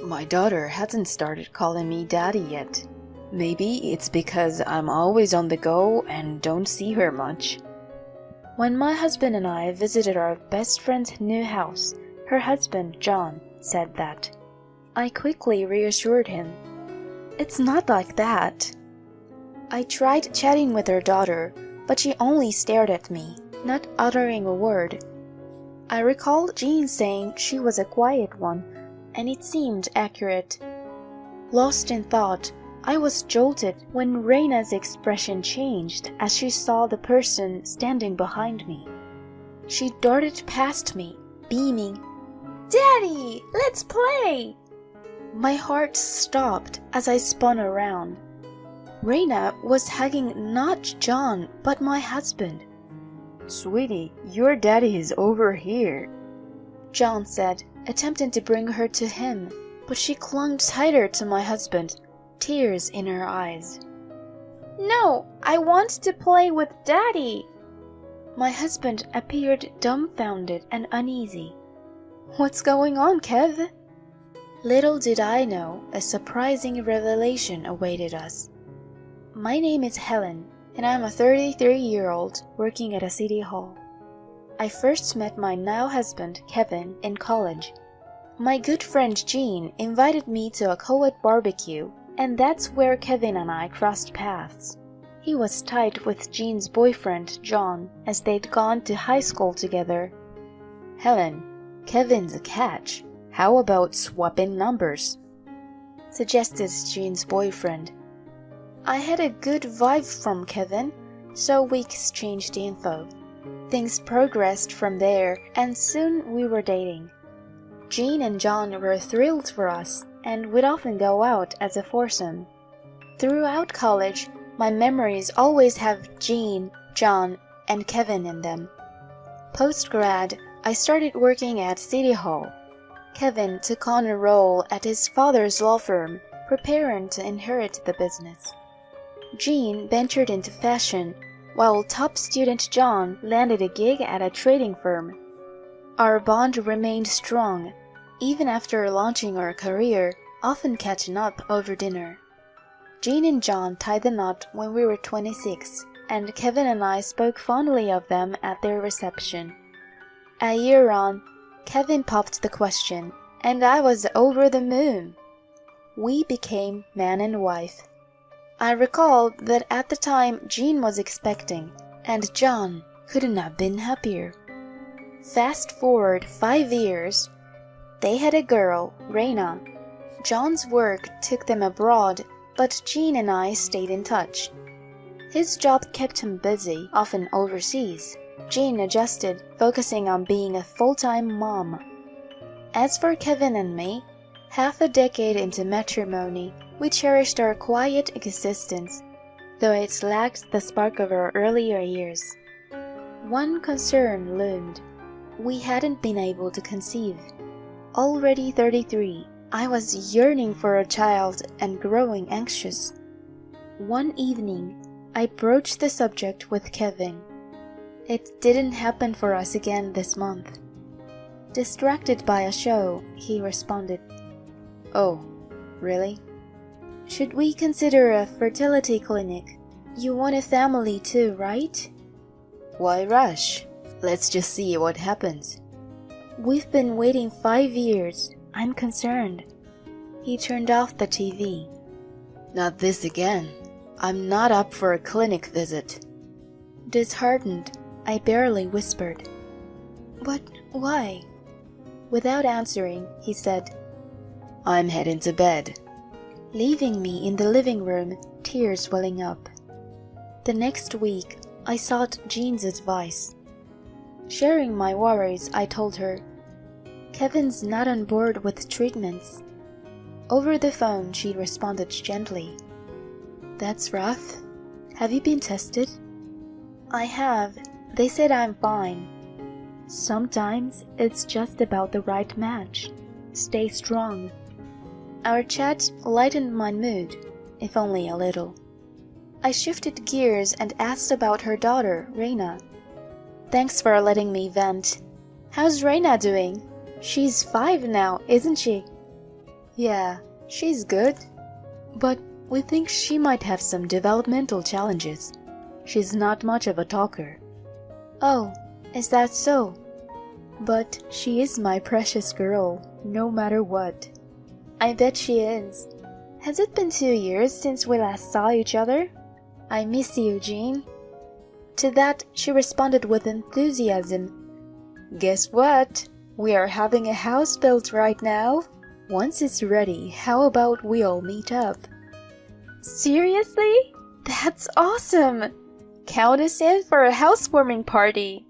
My daughter hasn't started calling me daddy yet. Maybe it's because I'm always on the go and don't see her much. When my husband and I visited our best friend's new house, her husband, John, said that. I quickly reassured him. It's not like that. I tried chatting with her daughter, but she only stared at me, not uttering a word. I recalled Jean saying she was a quiet one, and it seemed accurate. Lost in thought, I was jolted when Reina's expression changed as she saw the person standing behind me. She darted past me, beaming, "Daddy, let's play!" My heart stopped as I spun around. Reina was hugging not John, but my husband. "Sweetie, your daddy is over here," John said, attempting to bring her to him, but she clung tighter to my husband, tears in her eyes. "No, I want to play with Daddy." My husband appeared dumbfounded and uneasy. "What's going on, Kev?" Little did I know a surprising revelation awaited us. My name is Helen, and I'm a 33-year-old working at a city hall. I first met my now husband, Kevin, in college. My good friend Jean invited me to a co-ed barbecue, and that's where Kevin and I crossed paths. He was tight with Jean's boyfriend, John, as they'd gone to high school together. "Helen, Kevin's a catch. How about swapping numbers?" suggested Jean's boyfriend. I had a good vibe from Kevin, so we exchanged info. Things progressed from there, and soon we were dating. Jean and John were thrilled for us, and we'd often go out as a foursome. Throughout college, my memories always have Jean, John, and Kevin in them. Post-grad, I started working at City Hall. Kevin took on a role at his father's law firm, preparing to inherit the business. Jean ventured into fashion, while top student John landed a gig at a trading firm. Our bond remained strong, even after launching our career, often catching up over dinner. Jean and John tied the knot when we were 26, and Kevin and I spoke fondly of them at their reception. A year on, Kevin popped the question, and I was over the moon. We became man and wife. I recalled that at the time Jean was expecting, and John couldn't have been happier. Fast forward 5 years, they had a girl, Reina. John's work took them abroad, but Jean and I stayed in touch. His job kept him busy, often overseas. Jean adjusted, focusing on being a full-time mom. As for Kevin and me, half a decade into matrimony, we cherished our quiet existence, though it lacked the spark of our earlier years. One concern loomed. We hadn't been able to conceive. Already 33, I was yearning for a child and growing anxious. One evening, I broached the subject with Kevin. It didn't happen for us again this month. Distracted by a show, he responded, "Oh, really? Should we consider a fertility clinic? You want a family too, right?" "Why rush? Let's just see what happens." "We've been waiting 5 years. I'm concerned." He turned off the TV. "Not this again. I'm not up for a clinic visit." Disheartened, I barely whispered, "But why?" Without answering, he said, "I'm heading to bed," leaving me in the living room, tears welling up. The next week, I sought Jean's advice. Sharing my worries, I told her, "Kevin's not on board with treatments." Over the phone, she responded gently, "That's rough. Have you been tested?" "I have. They said I'm fine." "Sometimes it's just about the right match. Stay strong." Our chat lightened my mood, if only a little. I shifted gears and asked about her daughter, Reina. "Thanks for letting me vent. How's Reina doing? She's 5 now, isn't she?" Yeah, she's good. But we think she might have some developmental challenges. She's not much of a talker. Oh, is that so? But she is my precious girl, no matter what. I bet she is. Has it been 2 years since we last saw each other? I miss you, Jean. To that, she responded with enthusiasm. Guess what? We are having a house built right now. Once it's ready, how about we all meet up? Seriously? That's awesome! Count us in for a housewarming party.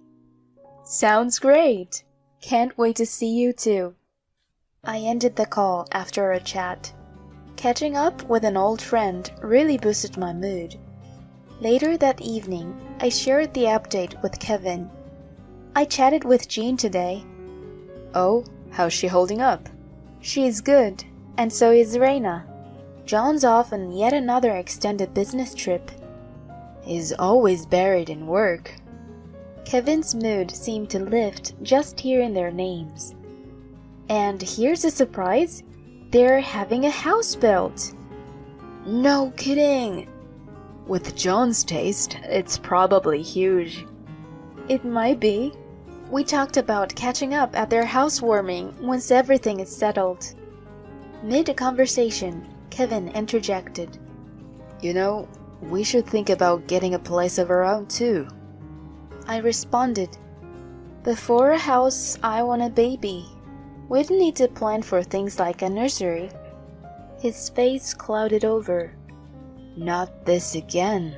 Sounds great. Can't wait to see you too. I ended the call after a chat. Catching up with an old friend really boosted my mood. Later that evening, I shared the update with Kevin. I chatted with Jean today. Oh, how's she holding up? She's good, and so is Reina. John's off on yet another extended business trip. He's always buried in work. Kevin's mood seemed to lift just hearing their names. And here's a surprise. They're having a house built. No kidding! With John's taste, it's probably huge. It might be. We talked about catching up at their housewarming once everything is settled. Mid-conversation, Kevin interjected. You know, we should think about getting a place of our own too. I responded. Before a house, I want a baby. We'd need to plan for things like a nursery. His face clouded over. Not this again.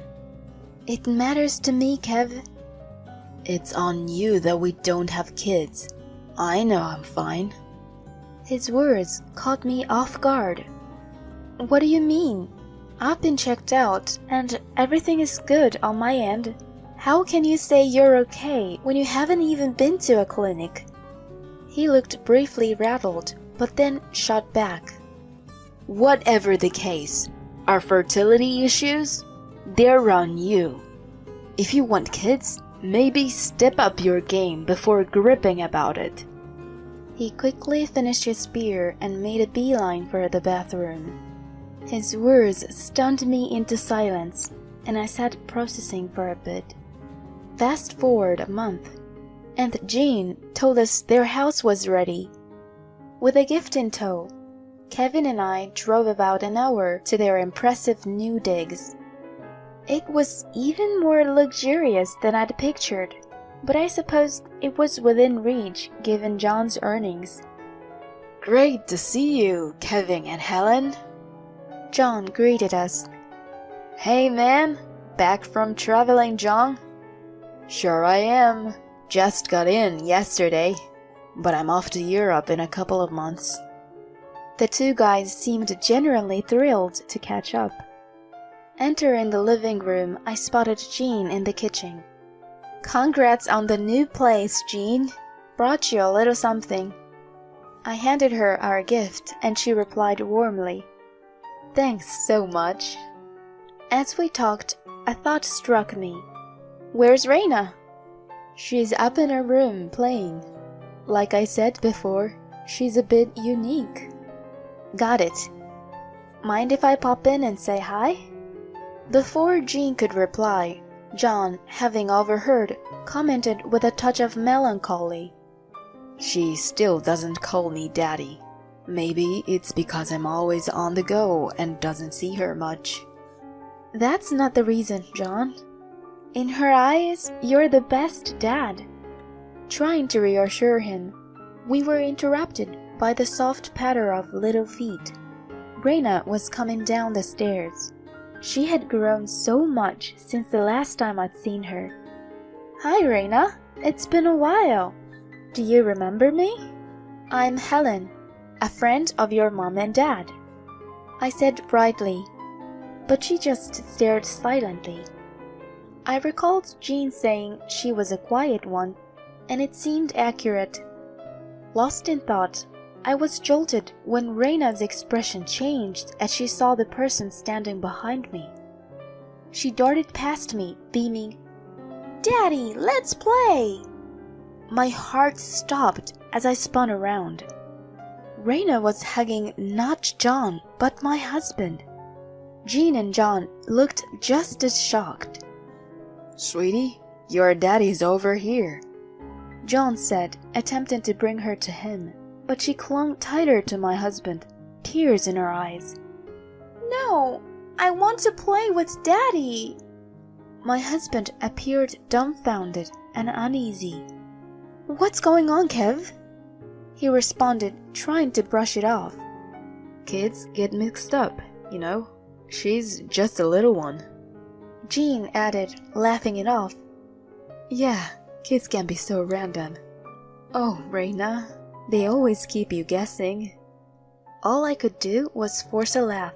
It matters to me, Kev. It's on you that we don't have kids. I know I'm fine. His words caught me off guard. What do you mean? I've been checked out, and everything is good on my end. How can you say you're okay when you haven't even been to a clinic? He looked briefly rattled, but then shot back. Whatever the case, our fertility issues, they're on you. If you want kids, maybe step up your game before gripping about it. He quickly finished his beer and made a beeline for the bathroom. His words stunned me into silence, and I sat processing for a bit. Fast forward a month, and Jean told us their house was ready. With a gift in tow, Kevin and I drove about an hour to their impressive new digs. It was even more luxurious than I'd pictured, but I suppose it was within reach given John's earnings. Great to see you, Kevin and Helen. John greeted us. Hey man, back from traveling, John? Sure I am. Just got in yesterday, but I'm off to Europe in a couple of months. The two guys seemed genuinely thrilled to catch up. Entering the living room, I spotted Jean in the kitchen. Congrats on the new place, Jean. Brought you a little something. I handed her our gift, and she replied warmly. Thanks so much. As we talked, a thought struck me. Where's Reina? She's up in her room playing. Like I said before, she's a bit unique. Got it. Mind if I pop in and say hi? Before Jean could reply, John, having overheard, commented with a touch of melancholy. She still doesn't call me daddy. Maybe it's because I'm always on the go and doesn't see her much. That's not the reason, John. In her eyes, you're the best dad. Trying to reassure him, we were interrupted by the soft patter of little feet. Reina was coming down the stairs. She had grown so much since the last time I'd seen her. Hi, Reina. It's been a while. Do you remember me? I'm Helen, a friend of your mom and dad, I said brightly, but she just stared silently. I recalled Jean saying she was a quiet one, and it seemed accurate. Lost in thought, I was jolted when Reina's expression changed as she saw the person standing behind me. She darted past me, beaming, "Daddy, let's play!" My heart stopped as I spun around. Reina was hugging not John, but my husband. Jean and John looked just as shocked. Sweetie, your daddy's over here, John said, attempting to bring her to him, but she clung tighter to my husband, tears in her eyes. No, I want to play with Daddy. My husband appeared dumbfounded and uneasy. What's going on, Kev? He responded, trying to brush it off. Kids get mixed up, you know. She's just a little one. Jean added, laughing it off. Yeah, kids can be so random. Oh, Reina, they always keep you guessing. All I could do was force a laugh.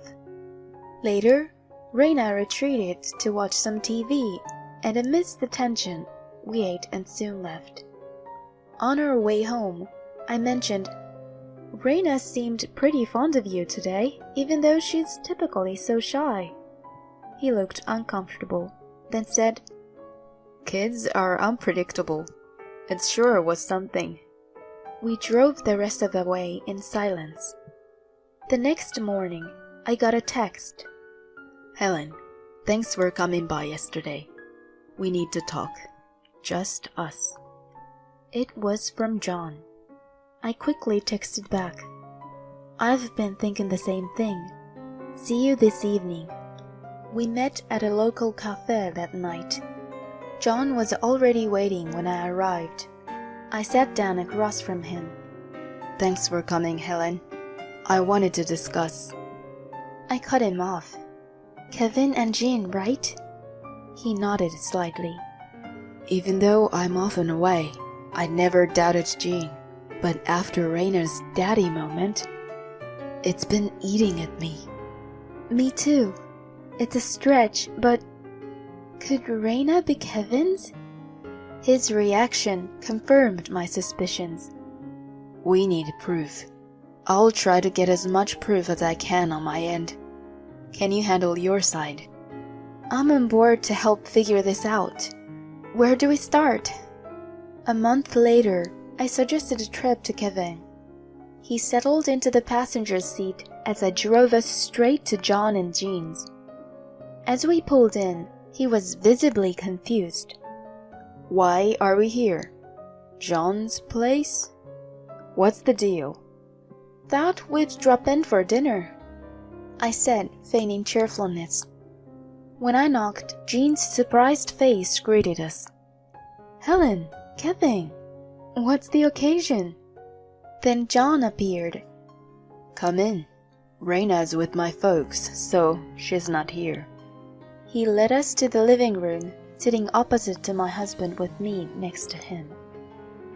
Later, Reina retreated to watch some TV, and amidst the tension, we ate and soon left. On our way home, I mentioned, Reina seemed pretty fond of you today, even though she's typically so shy. He looked uncomfortable, then said, Kids are unpredictable. It sure was something. We drove the rest of the way in silence. The next morning, I got a text. Helen, thanks for coming by yesterday. We need to talk. Just us. It was from John. I quickly texted back. I've been thinking the same thing. See you this evening. We met at a local cafe that night. John was already waiting when I arrived. I sat down across from him. Thanks for coming, Helen. I wanted to discuss. I cut him off. Kevin and Jean, right? He nodded slightly. Even though I'm often away, I never doubted Jean. But after Raina's daddy moment, it's been eating at me. Me too. It's a stretch, but could Reina be Kevin's? His reaction confirmed my suspicions. We need proof. I'll try to get as much proof as I can on my end. Can you handle your side? I'm on board to help figure this out. Where do we start? A month later, I suggested a trip to Kevin. He settled into the passenger seat as I drove us straight to John and Jean's. As we pulled in, he was visibly confused. Why are we here? John's place? What's the deal? Thought we'd drop in for dinner, I said, feigning cheerfulness. When I knocked, Jean's surprised face greeted us. Helen, Kevin, what's the occasion? Then John appeared. Come in. Reina's with my folks, so she's not here. He led us to the living room, sitting opposite to my husband with me next to him.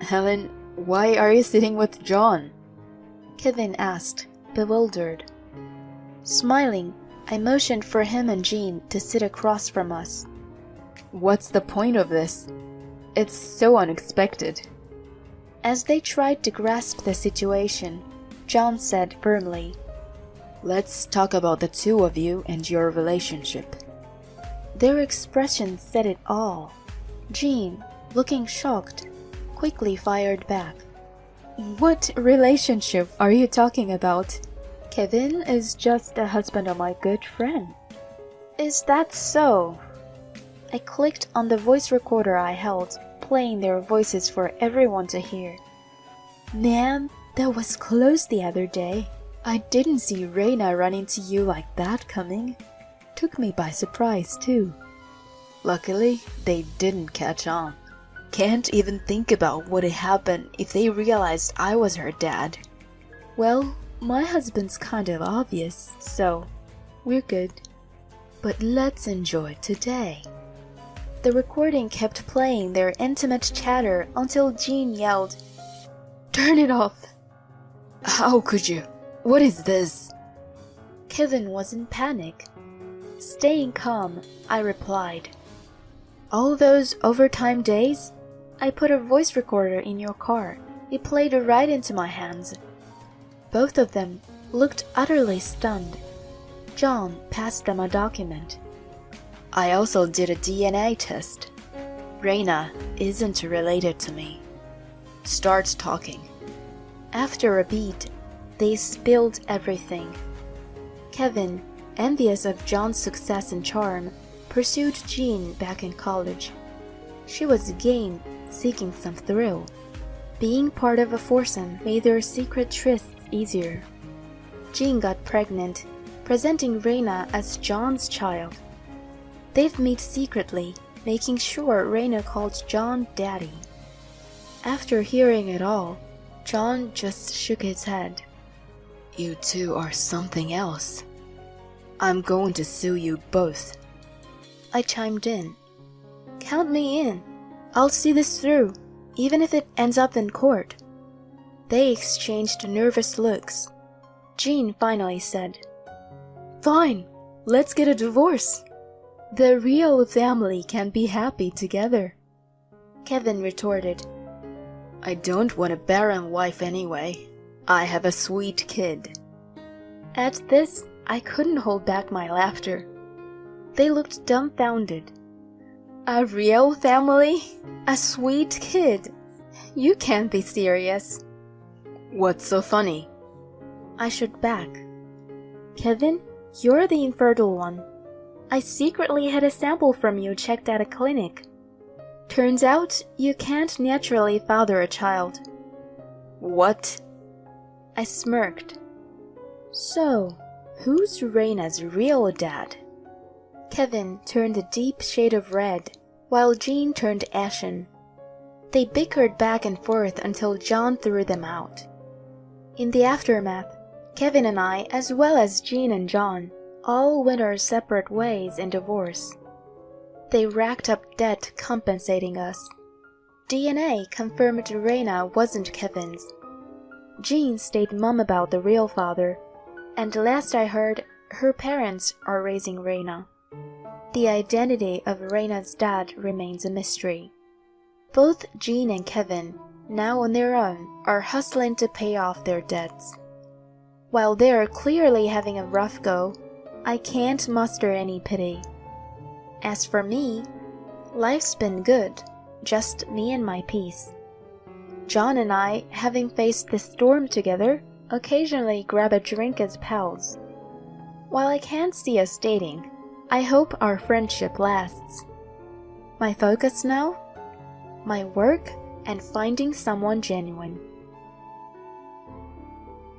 Helen, why are you sitting with John? Kevin asked, bewildered. Smiling, I motioned for him and Jean to sit across from us. What's the point of this? It's so unexpected. As they tried to grasp the situation, John said firmly, Let's talk about the two of you and your relationship. Their expressions said it all. Jean, looking shocked, quickly fired back. What relationship are you talking about? Kevin is just a husband of my good friend. Is that so? I clicked on the voice recorder I held, playing their voices for everyone to hear. Man, that was close the other day. I didn't see Reina run into you like that coming. Took me by surprise, too. Luckily, they didn't catch on. Can't even think about what had happened if they realized I was her dad. Well, my husband's kind of obvious, so we're good. But let's enjoy today. The recording kept playing their intimate chatter until Jean yelled, Turn it off! How could you? What is this? Kevin was in panic. Staying calm, I replied, All those overtime days, I put a voice recorder in your car. It played right into my hands. Both of them looked utterly stunned. John passed them a document. I also did a DNA test. Reina isn't related to me. Start talking. After a beat, they spilled everything. Kevin, envious of John's success and charm, pursued Jean back in college. She was game, seeking some thrill. Being part of a foursome made their secret trysts easier. Jean got pregnant, presenting Raina as John's child. They'd meet secretly, making sure Raina called John Daddy. After hearing it all, John just shook his head. You two are something else. I'm going to sue you both. I chimed in. Count me in. I'll see this through, even if it ends up in court. They exchanged nervous looks. Jean finally said, Fine, let's get a divorce. The real family can be happy together. Kevin retorted, I don't want a barren wife anyway. I have a sweet kid. At this, I couldn't hold back my laughter. They looked dumbfounded. A real family? A sweet kid? You can't be serious. What's so funny? I shook back. Kevin, you're the infertile one. I secretly had a sample from you checked at a clinic. Turns out you can't naturally father a child. What? I smirked. So, who's Raina's real dad? Kevin turned a deep shade of red, while Jean turned ashen. They bickered back and forth until John threw them out. In the aftermath, Kevin and I, as well as Jean and John, all went our separate ways in divorce. They racked up debt compensating us. DNA confirmed Raina wasn't Kevin's. Jean stayed mum about the real father, and last I heard, her parents are raising Raina. The identity of Raina's dad remains a mystery. Both Jean and Kevin, now on their own, are hustling to pay off their debts. While they're clearly having a rough go, I can't muster any pity. As for me, life's been good, just me and my peace. John and I, having faced the storm together, occasionally grab a drink as pals. While I can't see us dating, I hope our friendship lasts. My focus now? My work and finding someone genuine.